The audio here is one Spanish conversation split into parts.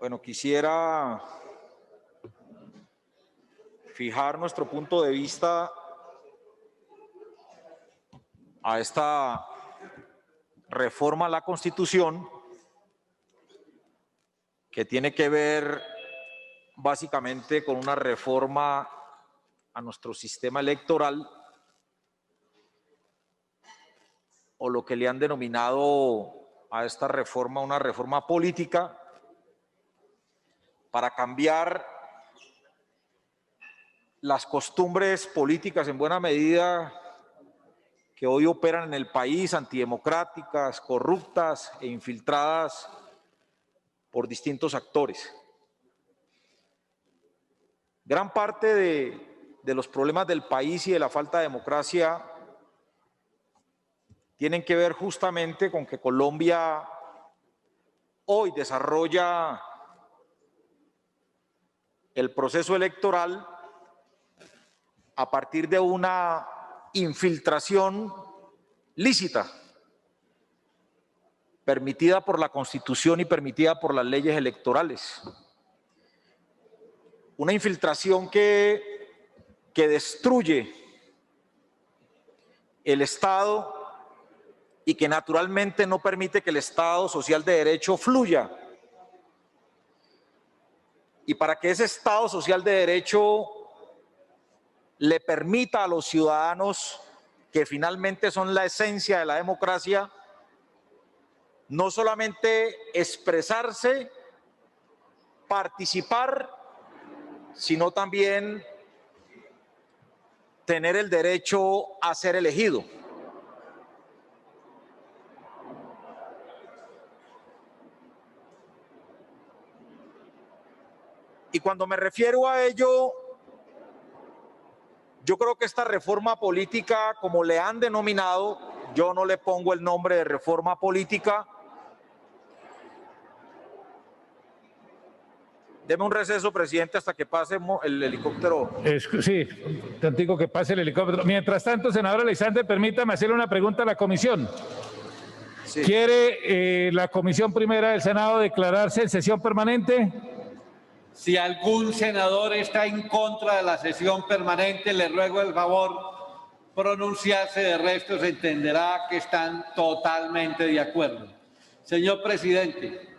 Bueno, quisiera fijar nuestro punto de vista a esta reforma a la Constitución, que tiene que ver básicamente con una reforma a nuestro sistema electoral, o lo que le han denominado a esta reforma una reforma política, para cambiar las costumbres políticas en buena medida que hoy operan en el país, antidemocráticas, corruptas e infiltradas por distintos actores. Gran parte de los problemas del país y de la falta de democracia tienen que ver justamente con que Colombia hoy desarrolla el proceso electoral a partir de una infiltración lícita, permitida por la Constitución y permitida por las leyes electorales. Una infiltración que destruye el Estado y que naturalmente no permite que el Estado social de derecho fluya. Y para que ese Estado social de derecho le permita a los ciudadanos, que finalmente son la esencia de la democracia, no solamente expresarse, participar, sino también tener el derecho a ser elegido. Y cuando me refiero a ello, yo creo que esta reforma política, como le han denominado, yo no le pongo el nombre de reforma política. Deme un receso, presidente, hasta que pase el helicóptero. Sí, tantico que pase el helicóptero. Mientras tanto, senador Alexander, permítame hacerle una pregunta a la comisión. Sí. ¿Quiere la comisión primera del Senado declararse en sesión permanente? Si algún senador está en contra de la sesión permanente, le ruego el favor pronunciarse. De resto, se entenderá que están totalmente de acuerdo. Señor presidente,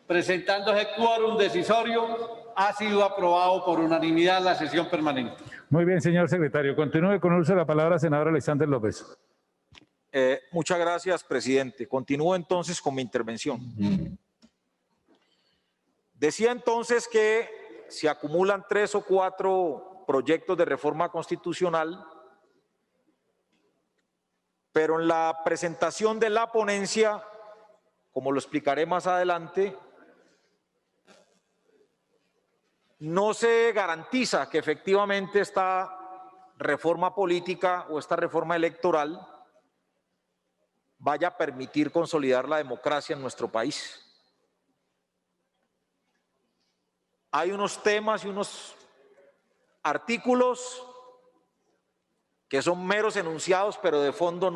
presentándose quórum decisorio, ha sido aprobado por unanimidad la sesión permanente. Muy bien, señor secretario. Continúe con el uso de la palabra, senador Alexander López. Muchas gracias, presidente. Continúo entonces con mi intervención. Decía entonces que se acumulan 3 o 4 proyectos de reforma constitucional, pero en la presentación de la ponencia, como lo explicaré más adelante, no se garantiza que efectivamente esta reforma política o esta reforma electoral vaya a permitir consolidar la democracia en nuestro país. Hay unos temas y unos artículos que son meros enunciados, pero de fondo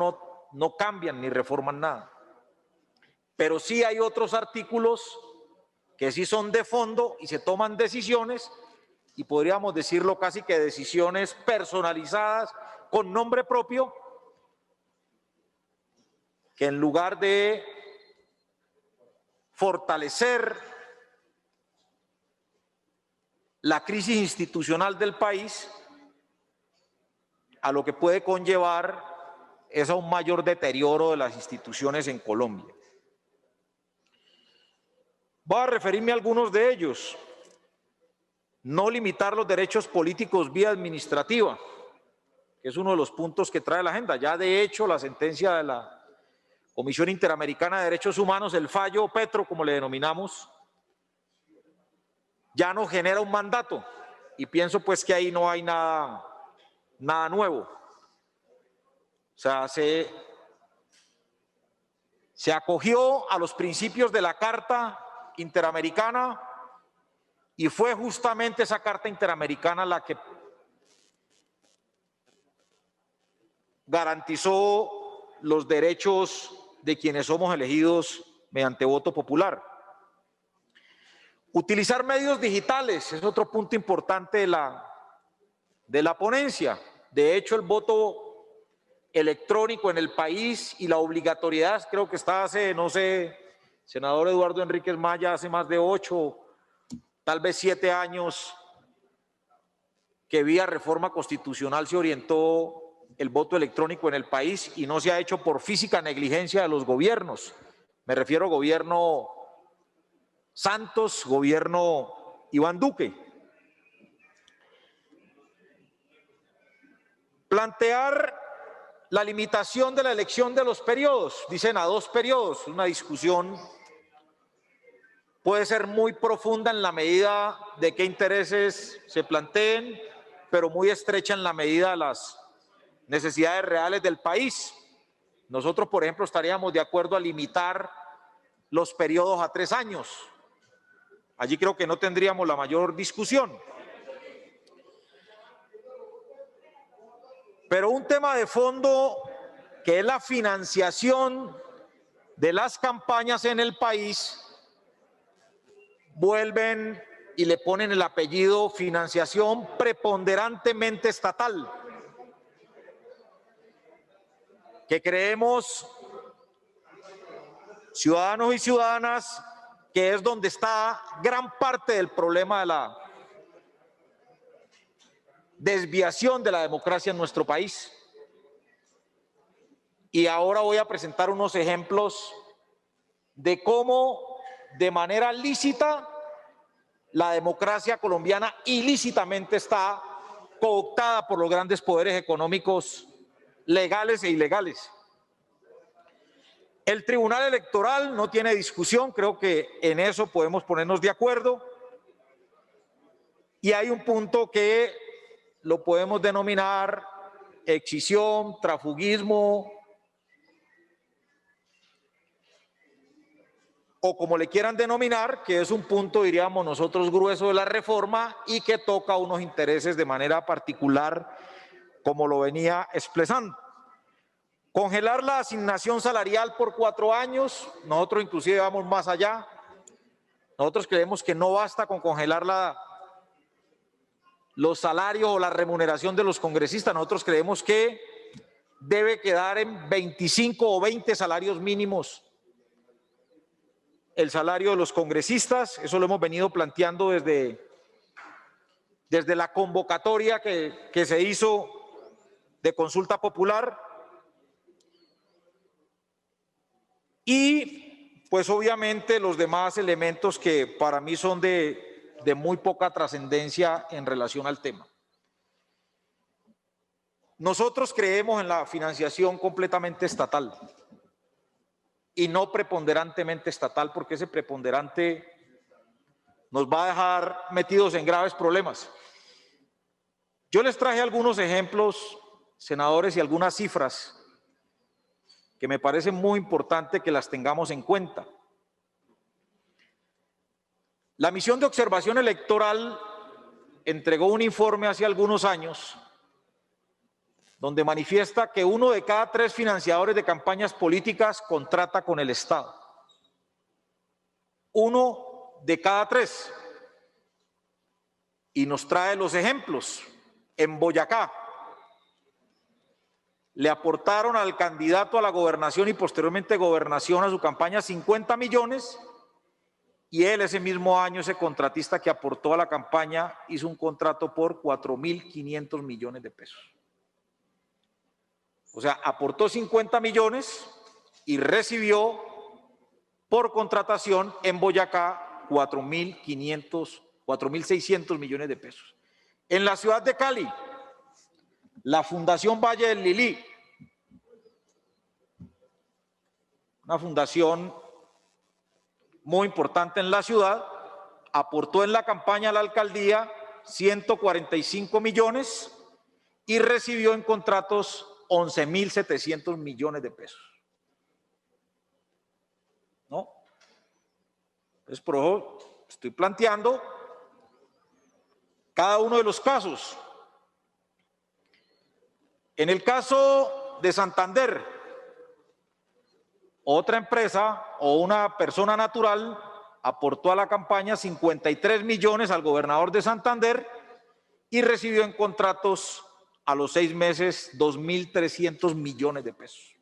no cambian ni reforman nada. Pero sí hay otros artículos que sí son de fondo y se toman decisiones, y podríamos decirlo casi que decisiones personalizadas con nombre propio, que en lugar de fortalecer la crisis institucional del país, a lo que puede conllevar es a un mayor deterioro de las instituciones en Colombia. Voy a referirme a algunos de ellos. No limitar los derechos políticos vía administrativa, que es uno de los puntos que trae la agenda. Ya de hecho la sentencia de la Comisión Interamericana de Derechos Humanos, el fallo Petro, como le denominamos, ya no genera un mandato, y pienso pues que ahí no hay nada nuevo. O sea, se acogió a los principios de la Carta Interamericana, y fue justamente esa Carta Interamericana la que garantizó los derechos de quienes somos elegidos mediante voto popular. Utilizar medios digitales es otro punto importante de la ponencia. De hecho, el voto electrónico en el país y la obligatoriedad, creo que está hace, no sé, senador Eduardo Enríquez Maya, hace más de 8, tal vez 7 años, que vía reforma constitucional se orientó el voto electrónico en el país y no se ha hecho por física negligencia de los gobiernos. Me refiero al gobierno Santos, gobierno Iván Duque. Plantear la limitación de la elección de los periodos, dicen a 2 periodos, una discusión puede ser muy profunda en la medida de qué intereses se planteen, pero muy estrecha en la medida de las necesidades reales del país. Nosotros, por ejemplo, estaríamos de acuerdo a limitar los periodos a 3 años. Allí creo que no tendríamos la mayor discusión. Pero un tema de fondo que es la financiación de las campañas en el país, vuelven y le ponen el apellido financiación preponderantemente estatal, que creemos, ciudadanos y ciudadanas, que es donde está gran parte del problema de la desviación de la democracia en nuestro país. Y ahora voy a presentar unos ejemplos de cómo de manera lícita la democracia colombiana ilícitamente está cooptada por los grandes poderes económicos legales e ilegales. El Tribunal Electoral no tiene discusión, creo que en eso podemos ponernos de acuerdo. Y hay un punto que lo podemos denominar excisión, transfugismo, o como le quieran denominar, que es un punto, diríamos nosotros, grueso de la reforma y que toca unos intereses de manera particular, como lo venía expresando. Congelar la asignación salarial por 4 años, nosotros inclusive vamos más allá. Nosotros creemos que no basta con congelar los salarios o la remuneración de los congresistas. Nosotros creemos que debe quedar en 25 o 20 salarios mínimos el salario de los congresistas. Eso lo hemos venido planteando desde la convocatoria que se hizo de consulta popular. Y pues obviamente los demás elementos que para mí son de muy poca trascendencia en relación al tema. Nosotros creemos en la financiación completamente estatal y no preponderantemente estatal, porque ese preponderante nos va a dejar metidos en graves problemas. Yo les traje algunos ejemplos, senadores, y algunas cifras que me parece muy importante que las tengamos en cuenta. La Misión de Observación Electoral entregó un informe hace algunos años donde manifiesta que 1 de cada 3 financiadores de campañas políticas contrata con el Estado. 1 de cada 3. Y nos trae los ejemplos. En Boyacá le aportaron al candidato a la gobernación y posteriormente gobernación a su campaña 50 millones, y él ese mismo año, ese contratista que aportó a la campaña, hizo un contrato por 4.500 millones de pesos. O sea, aportó 50 millones y recibió por contratación en Boyacá 4.600 millones de pesos. En la ciudad de Cali, la Fundación Valle del Lilí, una fundación muy importante en la ciudad, aportó en la campaña a la alcaldía 145 millones y recibió en contratos 11.700 millones de pesos. ¿No? Entonces, por eso estoy planteando cada uno de los casos. En el caso de Santander, otra empresa o una persona natural aportó a la campaña 53 millones al gobernador de Santander y recibió en contratos a los 6 meses 2.300 millones de pesos.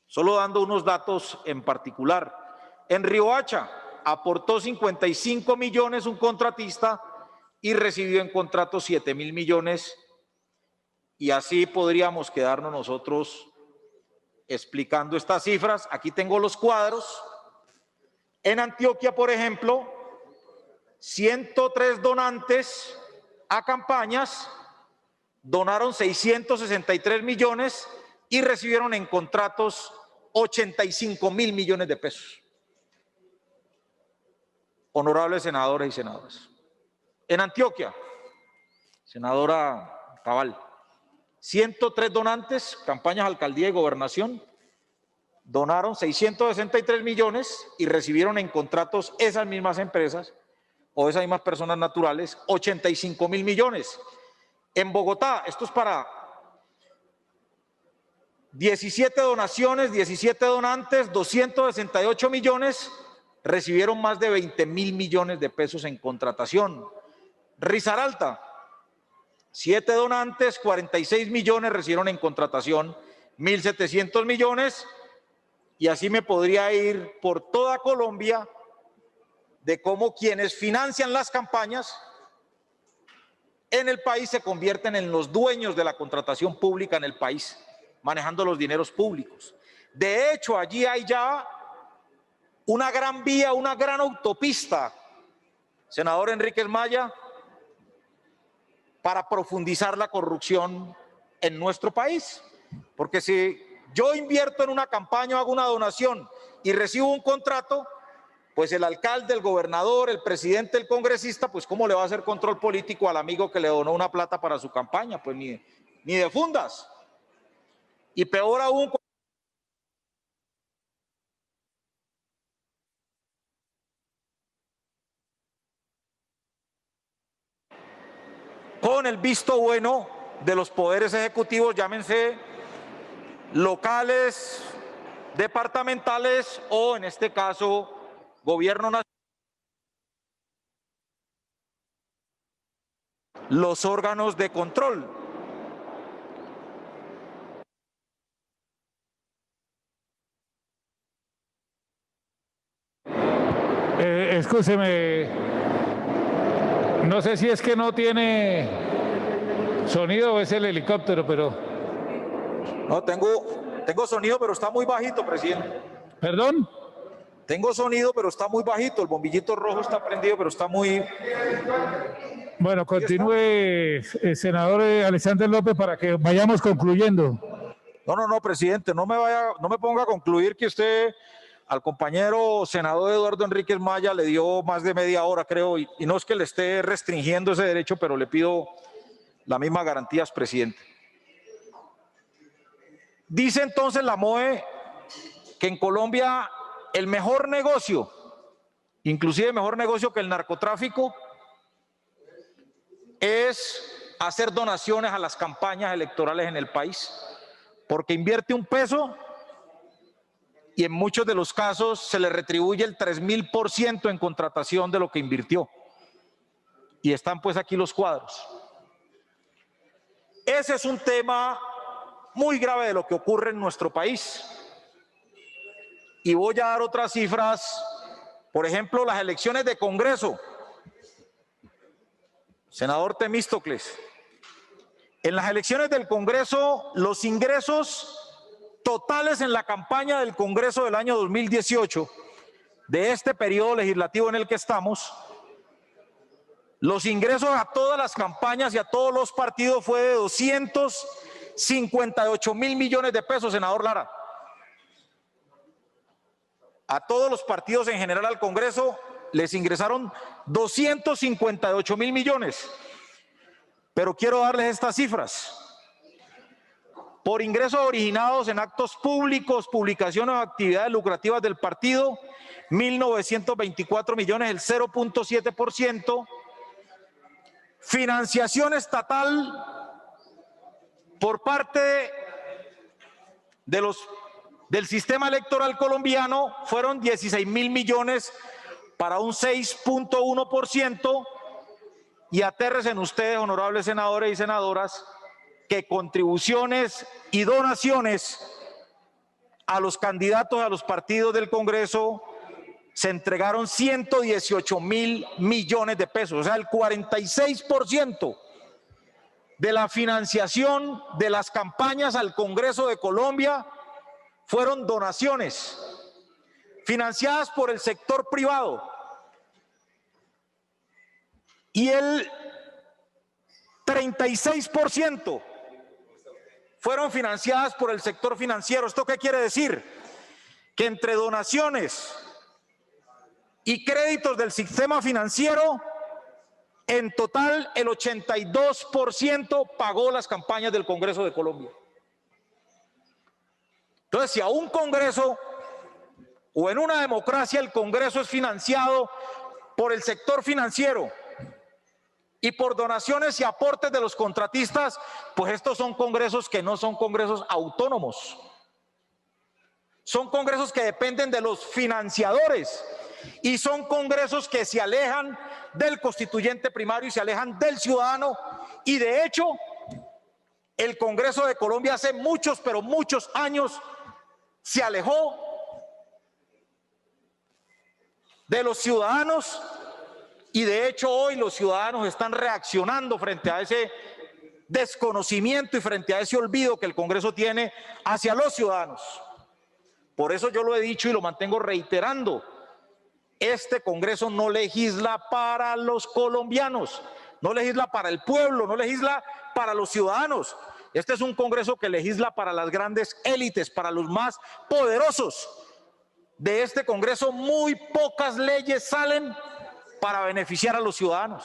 Solo dando unos datos en particular. En Riohacha aportó 55 millones un contratista y recibió en contratos 7.000 millones, y así podríamos quedarnos nosotros explicando estas cifras. Aquí tengo los cuadros. En Antioquia, por ejemplo, 103 donantes a campañas donaron 663 millones y recibieron en contratos 85.000 millones de pesos. Honorables senadores y senadoras. En Antioquia, senadora Cabal, 103 donantes, campañas alcaldía y gobernación, donaron 663 millones y recibieron en contratos esas mismas empresas o esas mismas personas naturales 85.000 millones. En Bogotá, esto es para 17 donaciones, 17 donantes, 268 millones, recibieron más de 20.000 millones de pesos en contratación. Risaralda, 7 donantes, 46 millones recibieron en contratación, 1.700 millones, y así me podría ir por toda Colombia de cómo quienes financian las campañas en el país se convierten en los dueños de la contratación pública en el país, manejando los dineros públicos. De hecho, allí hay ya una gran vía, una gran autopista, senador Enríquez Maya, para profundizar la corrupción en nuestro país. Porque si yo invierto en una campaña o hago una donación y recibo un contrato, pues el alcalde, el gobernador, el presidente, el congresista, pues ¿cómo le va a hacer control político al amigo que le donó una plata para su campaña? Pues ni de fundas. Y peor aún, con el visto bueno de los poderes ejecutivos, llámense locales, departamentales o en este caso gobierno nacional, los órganos de control. Escúcheme, no sé si es que no tiene sonido o es el helicóptero, pero... No, tengo sonido, pero está muy bajito, presidente. ¿Perdón? Tengo sonido, pero está muy bajito. El bombillito rojo está prendido, pero está muy... Bueno, continúe, senador Alexander López, para que vayamos concluyendo. No, presidente, no me ponga a concluir que usted al compañero senador Eduardo Enríquez Maya le dio más de media hora, creo, y no es que le esté restringiendo ese derecho, pero le pido las mismas garantías, presidente. Dice entonces la MOE que en Colombia el mejor negocio, inclusive mejor negocio que el narcotráfico, es hacer donaciones a las campañas electorales en el país, porque invierte un peso y en muchos de los casos se le retribuye el 3.000% en contratación de lo que invirtió. Y están pues aquí los cuadros. Ese es un tema muy grave de lo que ocurre en nuestro país. Y voy a dar otras cifras. Por ejemplo, las elecciones de Congreso. Senador Temístocles, en las elecciones del Congreso, los ingresos totales en la campaña del Congreso del año 2018, de este periodo legislativo en el que estamos, los ingresos a todas las campañas y a todos los partidos fue de 258.000 millones de pesos, senador Lara. A todos los partidos en general al Congreso les ingresaron 258.000 millones. Pero quiero darles estas cifras. Por ingresos originados en actos públicos, publicaciones o actividades lucrativas del partido, 1.924 millones, el 0.7%. Financiación estatal por parte de los del sistema electoral colombiano fueron 16.000 millones para un 6.1%, y atérrense ustedes, honorables senadores y senadoras, que contribuciones y donaciones a los candidatos a los partidos del Congreso se entregaron 118.000 millones de pesos, o sea, el 46% de la financiación de las campañas al Congreso de Colombia fueron donaciones financiadas por el sector privado, y el 36% fueron financiadas por el sector financiero. ¿Esto qué quiere decir? Que entre donaciones y créditos del sistema financiero, en total el 82% pagó las campañas del Congreso de Colombia. Entonces, si a un Congreso o en una democracia el Congreso es financiado por el sector financiero y por donaciones y aportes de los contratistas, pues estos son congresos que no son congresos autónomos. Son congresos que dependen de los financiadores y son congresos que se alejan del constituyente primario y se alejan del ciudadano. Y de hecho, el Congreso de Colombia hace muchos, pero muchos años se alejó de los ciudadanos, y de hecho hoy los ciudadanos están reaccionando frente a ese desconocimiento y frente a ese olvido que el Congreso tiene hacia los ciudadanos. Por eso yo lo he dicho y lo mantengo reiterando: este Congreso no legisla para los colombianos, no legisla para el pueblo, no legisla para los ciudadanos. Este es un Congreso que legisla para las grandes élites, para los más poderosos. De este Congreso muy pocas leyes salen para beneficiar a los ciudadanos.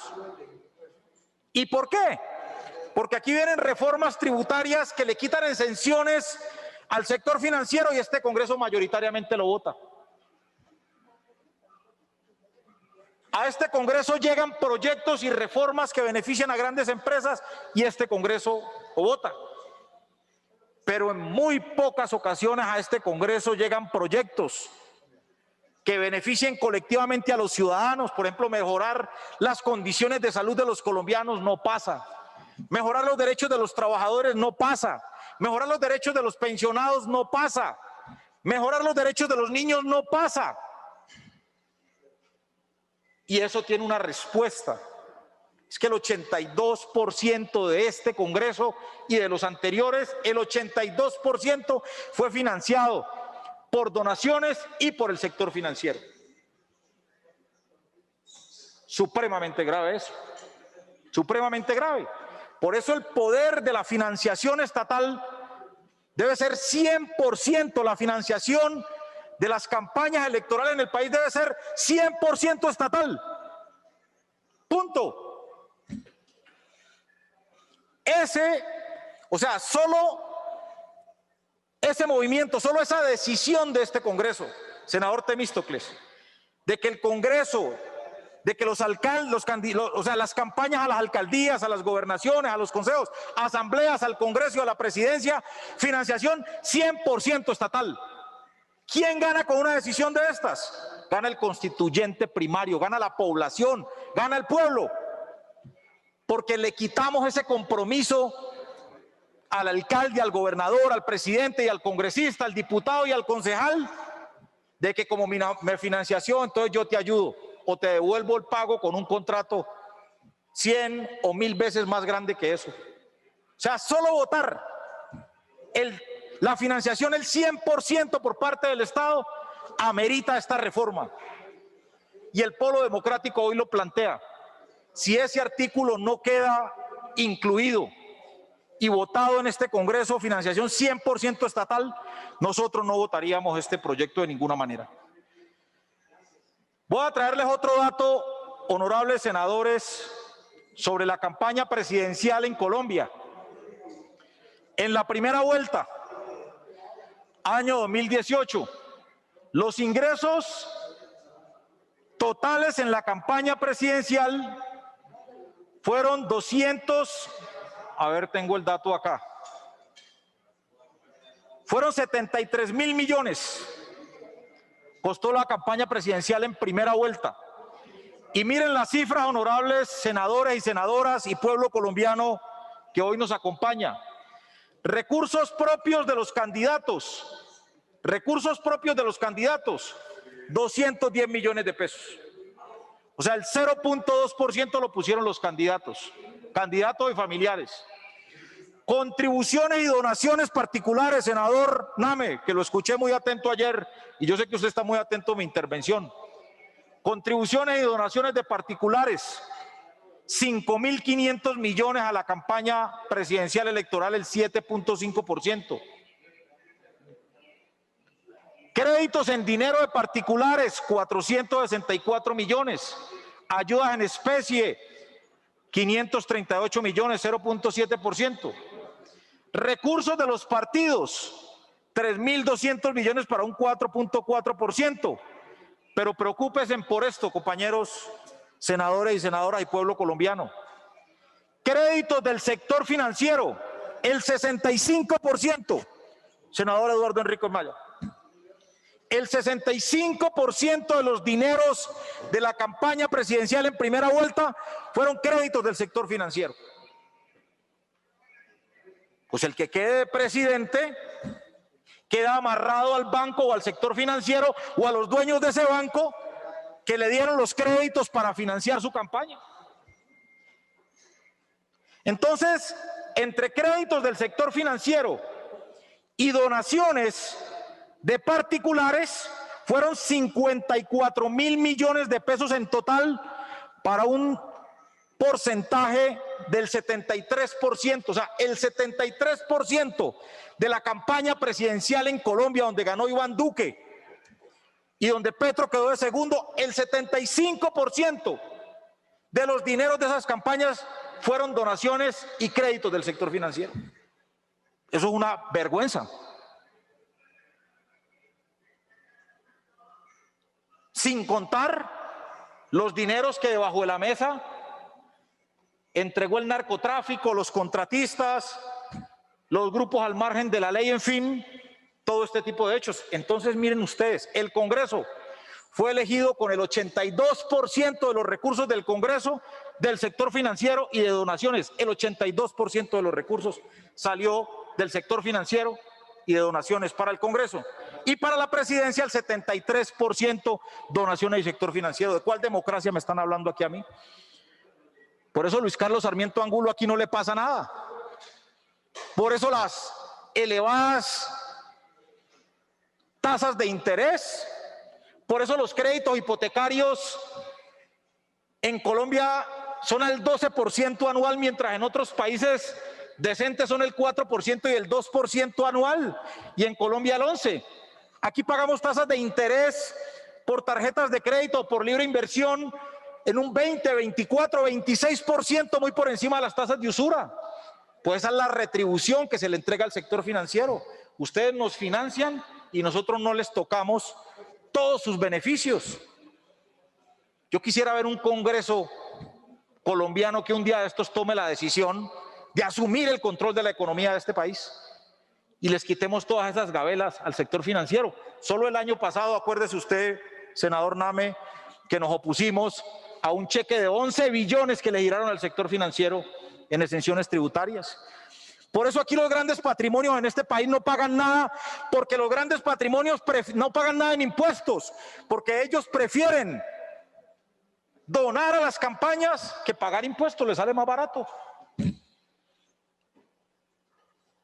¿Y por qué? Porque aquí vienen reformas tributarias que le quitan exenciones al sector financiero y este Congreso mayoritariamente lo vota. A este Congreso llegan proyectos y reformas que benefician a grandes empresas y este Congreso lo vota. Pero en muy pocas ocasiones a este Congreso llegan proyectos que beneficien colectivamente a los ciudadanos. Por ejemplo, mejorar las condiciones de salud de los colombianos no pasa. Mejorar los derechos de los trabajadores no pasa. Mejorar los derechos de los pensionados no pasa. Mejorar los derechos de los niños no pasa. Y eso tiene una respuesta. Es que el 82% de este Congreso y de los anteriores, el 82% fue financiado por donaciones y por el sector financiero. Supremamente grave eso, supremamente grave. Por eso el poder de la financiación estatal debe ser 100%, la financiación de las campañas electorales en el país debe ser 100% estatal. Punto. Solo ese movimiento, solo esa decisión de este Congreso, senador Temístocles, de que el Congreso, de que los alcaldes, las campañas a las alcaldías, a las gobernaciones, a los consejos, asambleas, al Congreso y a la presidencia, financiación 100% estatal. ¿Quién gana con una decisión de estas? Gana el constituyente primario, gana la población, gana el pueblo, porque le quitamos ese compromiso al alcalde, al gobernador, al presidente y al congresista, al diputado y al concejal, de que como mi financiación, entonces yo te ayudo o te devuelvo el pago con un contrato 100 o 1000 veces más grande que eso. O sea, solo votar la financiación, el 100% por parte del Estado, amerita esta reforma. Y el Polo Democrático hoy lo plantea. Si ese artículo no queda incluido y votado en este Congreso, financiación 100% estatal, nosotros no votaríamos este proyecto de ninguna manera. Voy a traerles otro dato, honorables senadores, sobre la campaña presidencial en Colombia. En la primera vuelta, año 2018, los ingresos totales en la campaña presidencial fueron 200, a ver, tengo el dato acá. Fueron 73.000 millones. Costó la campaña presidencial en primera vuelta. Y miren las cifras, honorables senadores y senadoras y pueblo colombiano que hoy nos acompaña. Recursos propios de los candidatos. Recursos propios de los candidatos. 210 millones de pesos. O sea, el 0.2% lo pusieron los candidatos y familiares. Contribuciones y donaciones particulares, senador Name, que lo escuché muy atento ayer y yo sé que usted está muy atento a mi intervención. Contribuciones y donaciones de particulares, 5.500 millones a la campaña presidencial electoral, el 7.5%. Créditos en dinero de particulares, 464 millones. Ayudas en especie, 538 millones, 0.7%. Recursos de los partidos, 3.200 millones para un 4.4%. Pero preocúpense por esto, compañeros senadores y senadoras y pueblo colombiano. Créditos del sector financiero, el 65%. Senador Eduardo Enrique Maya. El 65% de los dineros de la campaña presidencial en primera vuelta fueron créditos del sector financiero. Pues el que quede presidente queda amarrado al banco o al sector financiero o a los dueños de ese banco que le dieron los créditos para financiar su campaña. Entonces, entre créditos del sector financiero y donaciones de particulares, fueron 54.000 millones de pesos en total para un porcentaje del 73%, o sea, el 73% de la campaña presidencial en Colombia, donde ganó Iván Duque y donde Petro quedó de segundo, el 75% de los dineros de esas campañas fueron donaciones y créditos del sector financiero. Eso es una vergüenza. Sin contar los dineros que debajo de la mesa entregó el narcotráfico, los contratistas, los grupos al margen de la ley, en fin, todo este tipo de hechos. Entonces, miren ustedes, el Congreso fue elegido con el 82% de los recursos del Congreso, del sector financiero y de donaciones. El 82% de los recursos salió del sector financiero y de donaciones para el Congreso. Y para la presidencia el 73% donaciones y sector financiero. ¿De cuál democracia me están hablando aquí a mí? Por eso Luis Carlos Sarmiento Angulo aquí no le pasa nada. Por eso las elevadas tasas de interés, por eso los créditos hipotecarios en Colombia son al 12% anual, mientras en otros países decentes son el 4% y el 2% anual, y en Colombia el 11%. Aquí pagamos tasas de interés por tarjetas de crédito, por libre inversión, en un 20, 24, 26%, muy por encima de las tasas de usura. Pues esa es la retribución que se le entrega al sector financiero. Ustedes nos financian y nosotros no les tocamos todos sus beneficios. Yo quisiera ver un Congreso colombiano que un día de estos tome la decisión de asumir el control de la economía de este país y les quitemos todas esas gabelas al sector financiero. Solo el año pasado, acuérdese usted, senador Name, que nos opusimos a un cheque de 11 billones que le giraron al sector financiero en exenciones tributarias. Por eso aquí los grandes patrimonios en este país no pagan nada, porque los grandes patrimonios no pagan nada en impuestos, porque ellos prefieren donar a las campañas que pagar impuestos, les sale más barato.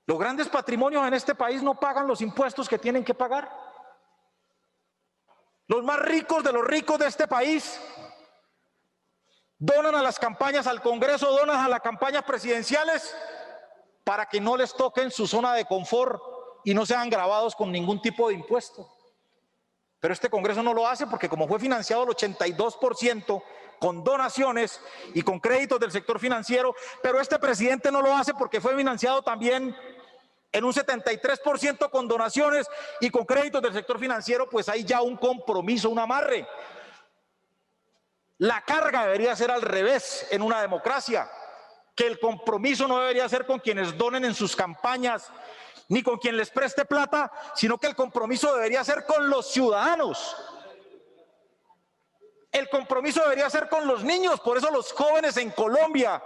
Los grandes patrimonios en este país no pagan los impuestos que tienen que pagar. Los más ricos de los ricos de este país donan a las campañas, al Congreso, donan a las campañas presidenciales para que no les toquen su zona de confort y no sean gravados con ningún tipo de impuesto. Pero este Congreso no lo hace porque como fue financiado el 82% con donaciones y con créditos del sector financiero, pero este presidente no lo hace porque fue financiado también en un 73% con donaciones y con créditos del sector financiero, pues hay ya un compromiso, un amarre. La carga debería ser al revés en una democracia, que el compromiso no debería ser con quienes donen en sus campañas ni con quien les preste plata, sino que el compromiso debería ser con los ciudadanos. El compromiso debería ser con los niños. Por eso los jóvenes en Colombia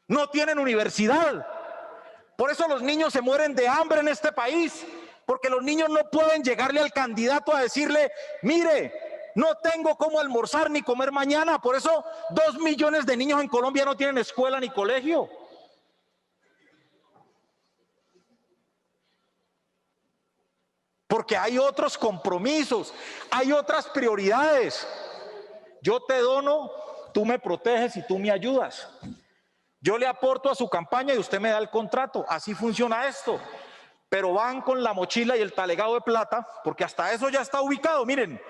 no tienen universidad. Por eso los niños se mueren de hambre en este país, porque los niños no pueden llegarle al candidato a decirle, mire, no tengo cómo almorzar ni comer mañana. Por eso 2 millones de niños en Colombia no tienen escuela ni colegio. Porque hay otros compromisos, hay otras prioridades. Yo te dono, tú me proteges y tú me ayudas. Yo le aporto a su campaña y usted me da el contrato. Así funciona esto. Pero van con la mochila y el talegado de plata, porque hasta eso ya está ubicado. Miren,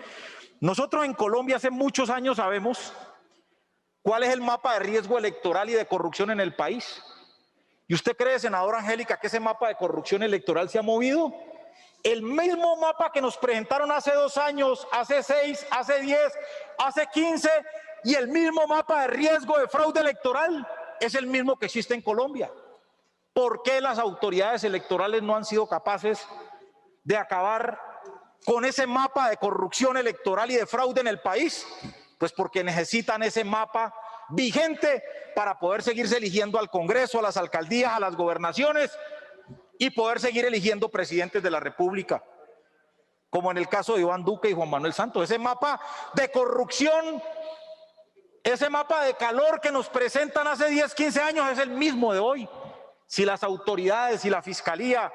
nosotros en Colombia hace muchos años sabemos cuál es el mapa de riesgo electoral y de corrupción en el país. ¿Y usted cree, senadora Angélica, que ese mapa de corrupción electoral se ha movido? El mismo mapa que nos presentaron hace 2 años, hace 6, hace 10, hace 15, y el mismo mapa de riesgo de fraude electoral es el mismo que existe en Colombia. ¿Por qué las autoridades electorales no han sido capaces de acabar con ese mapa de corrupción electoral y de fraude en el país? Pues porque necesitan ese mapa vigente para poder seguirse eligiendo al Congreso, a las alcaldías, a las gobernaciones y poder seguir eligiendo presidentes de la República, como en el caso de Iván Duque y Juan Manuel Santos. Ese mapa de corrupción, ese mapa de calor que nos presentan hace 10, 15 años es el mismo de hoy. Si las autoridades, si la Fiscalía,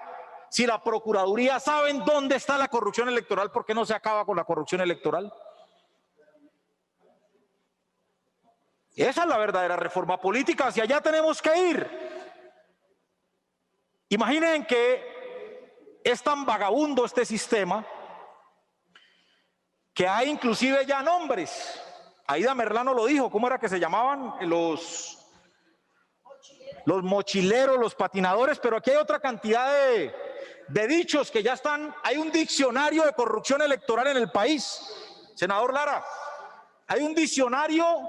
si la Procuraduría saben dónde está la corrupción electoral, ¿por qué no se acaba con la corrupción electoral? Esa es la verdadera reforma política, hacia allá tenemos que ir. Imaginen que es tan vagabundo este sistema que hay inclusive ya nombres. Aida Merlano lo dijo, ¿cómo era que se llamaban? Los mochileros, los patinadores, pero aquí hay otra cantidad de dichos que ya están. Hay un diccionario de corrupción electoral en el país, senador Lara. Hay un diccionario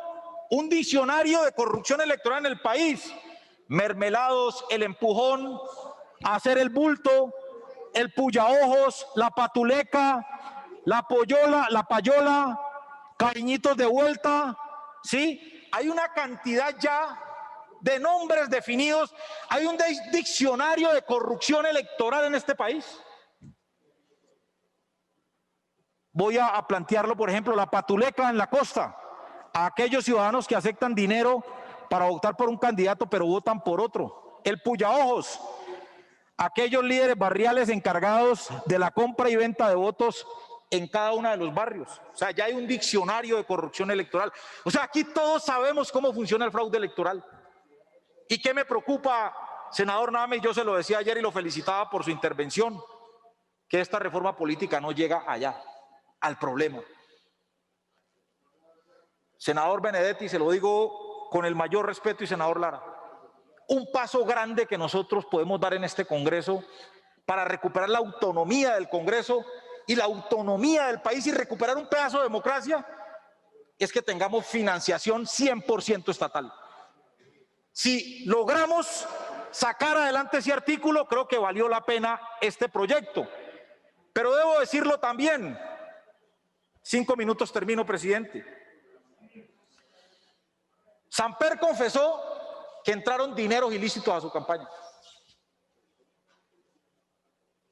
de corrupción electoral en el país. Mermelados, el empujón, hacer el bulto, el puyaojos, la patuleca, la payola, cariñitos de vuelta, ¿sí? Hay una cantidad ya de nombres definidos. Hay un diccionario de corrupción electoral en este país. Voy a plantearlo, por ejemplo, la patuleca en la costa, a aquellos ciudadanos que aceptan dinero para votar por un candidato pero votan por otro. El puyaojos, aquellos líderes barriales encargados de la compra y venta de votos en cada uno de los barrios. O sea, ya hay un diccionario de corrupción electoral. O sea, aquí todos sabemos cómo funciona el fraude electoral. ¿Y qué me preocupa, senador Name? Yo se lo decía ayer y lo felicitaba por su intervención, que esta reforma política no llega allá, al problema. Senador Benedetti, se lo digo con el mayor respeto, y senador Lara, un paso grande que nosotros podemos dar en este Congreso para recuperar la autonomía del Congreso y la autonomía del país y recuperar un pedazo de democracia es que tengamos financiación 100% estatal. Si logramos sacar adelante ese artículo, creo que valió la pena este proyecto. Pero debo decirlo también, 5 minutos termino, presidente. Samper confesó que entraron dineros ilícitos a su campaña.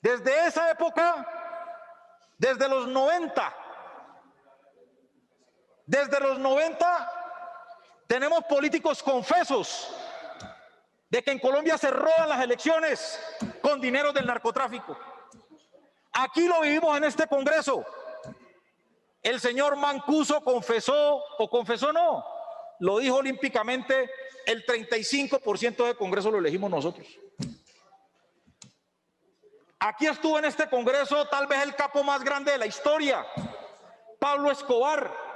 Desde esa época, desde los 90, tenemos políticos confesos de que en Colombia se roban las elecciones con dinero del narcotráfico. Aquí lo vivimos en este Congreso. El señor Mancuso confesó, o confesó no, lo dijo olímpicamente, el 35% del Congreso lo elegimos nosotros. Aquí estuvo en este Congreso tal vez el capo más grande de la historia, Pablo Escobar.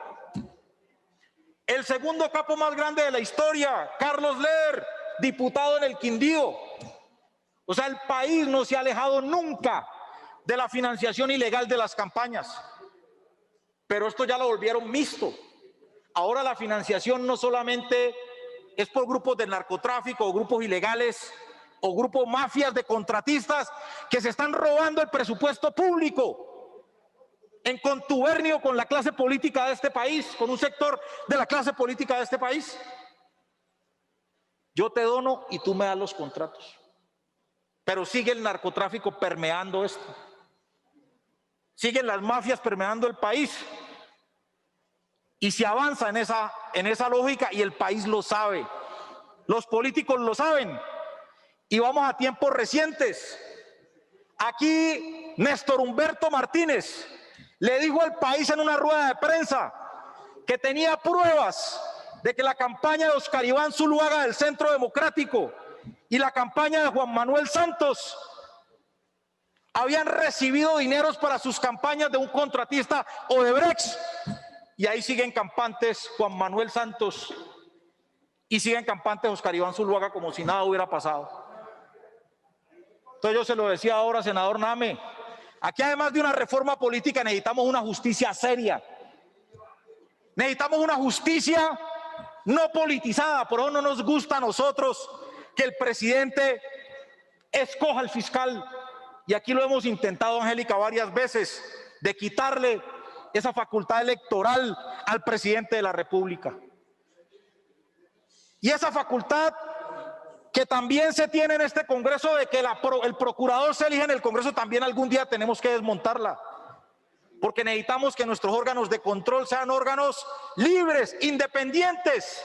El segundo capo más grande de la historia, Carlos Leder, diputado en el Quindío. O sea, el país no se ha alejado nunca de la financiación ilegal de las campañas. Pero esto ya lo volvieron mixto. Ahora la financiación no solamente es por grupos de narcotráfico o grupos ilegales o grupos mafias de contratistas que se están robando el presupuesto público en contubernio con la clase política de este país, con un sector de la clase política de este país. Yo te dono y tú me das los contratos. Pero sigue el narcotráfico permeando esto. Siguen las mafias permeando el país. Y se avanza en esa lógica y el país lo sabe. Los políticos lo saben. Y vamos a tiempos recientes. Aquí Néstor Humberto Martínez le dijo al país en una rueda de prensa que tenía pruebas de que la campaña de Oscar Iván Zuluaga del Centro Democrático y la campaña de Juan Manuel Santos habían recibido dineros para sus campañas de un contratista Odebrecht. Y ahí siguen campantes Juan Manuel Santos y siguen campantes Oscar Iván Zuluaga como si nada hubiera pasado. Entonces yo se lo decía ahora, senador Name, aquí además de una reforma política necesitamos una justicia seria. Necesitamos una justicia no politizada. Por eso no nos gusta a nosotros que el presidente escoja al fiscal. Y aquí lo hemos intentado, Angélica, varias veces, de quitarle esa facultad electoral al presidente de la República. Y esa facultad que también se tiene en este Congreso de que el procurador se elige en el Congreso, también algún día tenemos que desmontarla. Porque necesitamos que nuestros órganos de control sean órganos libres, independientes,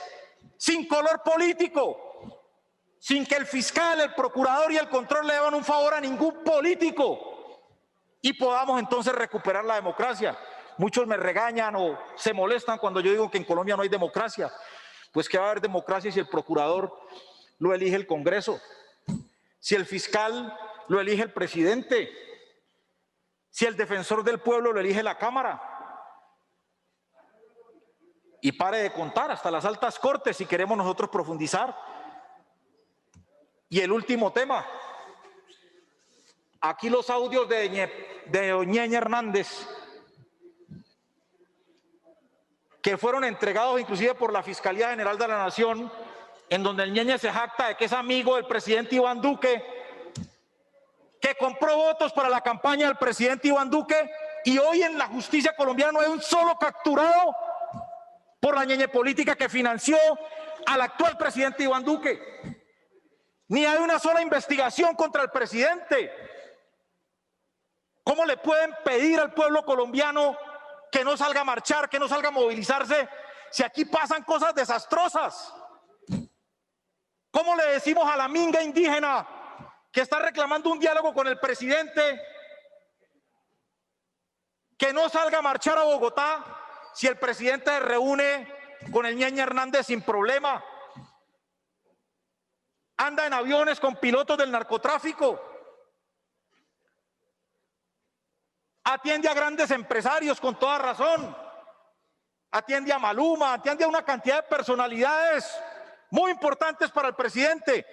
sin color político, sin que el fiscal, el procurador y el control le deban un favor a ningún político y podamos entonces recuperar la democracia. Muchos me regañan o se molestan cuando yo digo que en Colombia no hay democracia. Pues que va a haber democracia si el procurador lo elige el Congreso, si el fiscal lo elige el presidente, si el defensor del pueblo lo elige la Cámara. Y pare de contar hasta las altas cortes si queremos nosotros profundizar. Y el último tema, aquí los audios de Oñeña Hernández, que fueron entregados inclusive por la Fiscalía General de la Nación, en donde el Ñeñe se jacta de que es amigo del presidente Iván Duque, que compró votos para la campaña del presidente Iván Duque, y hoy en la justicia colombiana no hay un solo capturado por la ñeñe política que financió al actual presidente Iván Duque. Ni hay una sola investigación contra el presidente. ¿Cómo le pueden pedir al pueblo colombiano que no salga a marchar, que no salga a movilizarse, si aquí pasan cosas desastrosas? ¿Cómo le decimos a la minga indígena que está reclamando un diálogo con el presidente que no salga a marchar a Bogotá si el presidente se reúne con el Ñeñe Hernández sin problema? Anda en aviones con pilotos del narcotráfico. Atiende a grandes empresarios con toda razón. Atiende a Maluma, atiende a una cantidad de personalidades muy importantes para el presidente.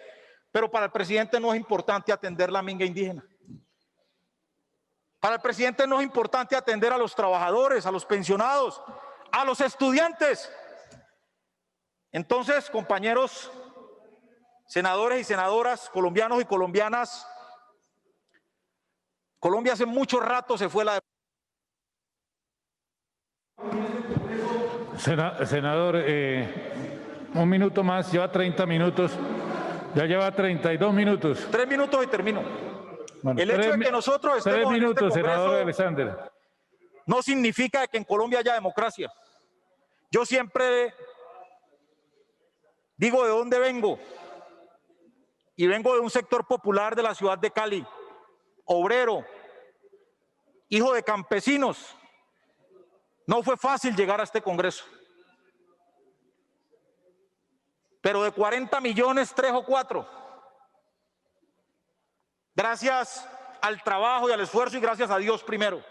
Pero para el presidente no es importante atender la minga indígena. Para el presidente no es importante atender a los trabajadores, a los pensionados, a los estudiantes. Entonces, compañeros senadores y senadoras, colombianos y colombianas, Colombia hace mucho rato se fue la... Senador, un minuto más, lleva 30 minutos, ya lleva 32 minutos. 3 minutos y termino. Bueno, el hecho de que nosotros estemos 3 minutos, en este senador Congreso, Alexander, no significa que en Colombia haya democracia. Yo siempre digo de dónde vengo, y vengo de un sector popular de la ciudad de Cali, obrero, hijo de campesinos. No fue fácil llegar a este Congreso. Pero de 40 millones, 3 o 4. Gracias al trabajo y al esfuerzo y gracias a Dios primero.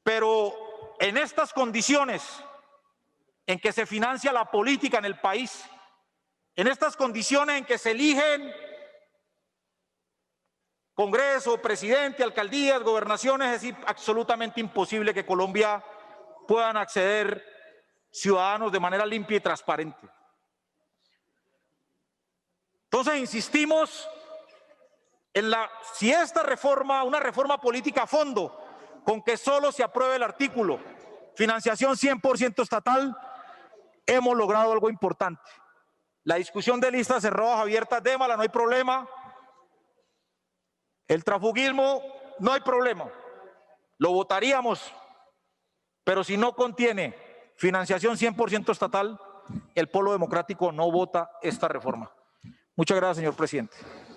Pero en estas condiciones en que se financia la política en el país, en estas condiciones en que se eligen Congreso, presidente, alcaldías, gobernaciones, es absolutamente imposible que Colombia puedan acceder ciudadanos de manera limpia y transparente. Entonces insistimos en si esta reforma, una reforma política a fondo, con que solo se apruebe el artículo financiación 100% estatal, hemos logrado algo importante. La discusión de listas cerradas abiertas, démosla, no hay problema. El transfugismo, no hay problema. Lo votaríamos, pero si no contiene financiación 100% estatal, el Polo Democrático no vota esta reforma. Muchas gracias, señor presidente.